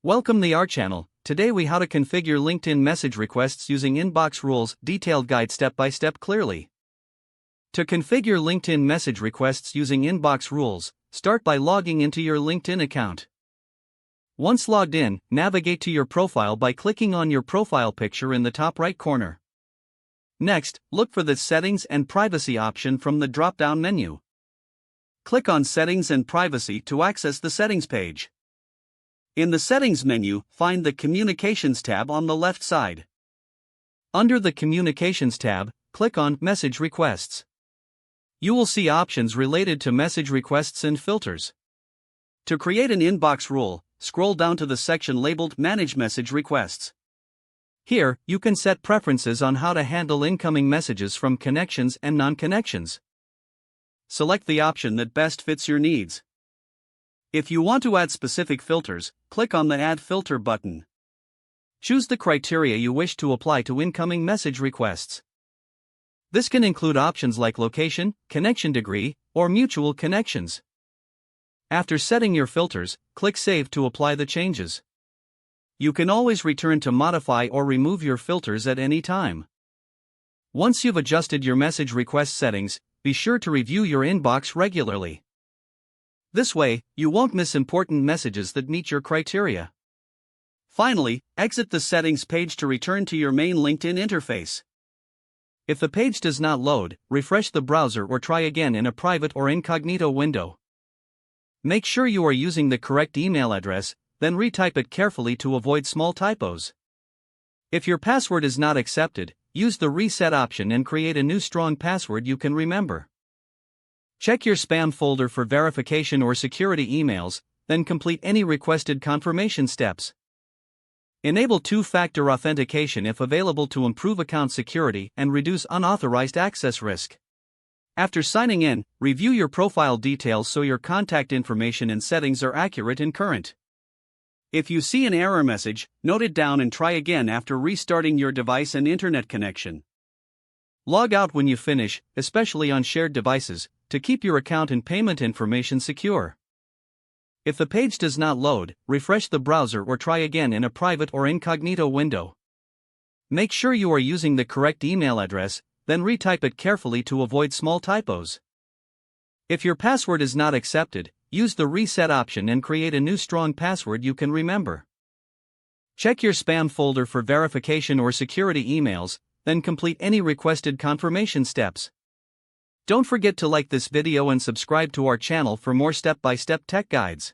Welcome to our channel. Today we how to configure LinkedIn message requests using inbox rules, detailed guide step by step clearly. To configure LinkedIn message requests using inbox rules, start by logging into your LinkedIn account. Once logged in, navigate to your profile by clicking on your profile picture in the top right corner. Next, look for the Settings and Privacy option from the drop-down menu. Click on Settings and Privacy to access the settings page. In the Settings menu, find the Communications tab on the left side. Under the Communications tab, click on Message Requests. You will see options related to message requests and filters. To create an inbox rule, scroll down to the section labeled Manage Message Requests. Here, you can set preferences on how to handle incoming messages from connections and non-connections. Select the option that best fits your needs. If you want to add specific filters, click on the Add Filter button. Choose the criteria you wish to apply to incoming message requests. This can include options like location, connection degree, or mutual connections. After setting your filters, click Save to apply the changes. You can always return to modify or remove your filters at any time. Once you've adjusted your message request settings, be sure to review your inbox regularly. This way, you won't miss important messages that meet your criteria. Finally, exit the settings page to return to your main LinkedIn interface. If the page does not load, refresh the browser or try again in a private or incognito window. Make sure you are using the correct email address, then retype it carefully to avoid small typos. If your password is not accepted, use the Reset option and create a new strong password you can remember. Check your spam folder for verification or security emails, then complete any requested confirmation steps. Enable two-factor authentication if available to improve account security and reduce unauthorized access risk. After signing in, review your profile details so your contact information and settings are accurate and current. If you see an error message, note it down and try again after restarting your device and internet connection. Log out when you finish, especially on shared devices, to keep your account and payment information secure. If the page does not load, refresh the browser or try again in a private or incognito window. Make sure you are using the correct email address, then retype it carefully to avoid small typos. If your password is not accepted, use the Reset option and create a new strong password you can remember. Check your spam folder for verification or security emails, then complete any requested confirmation steps. Don't forget to like this video and subscribe to our channel for more step-by-step tech guides.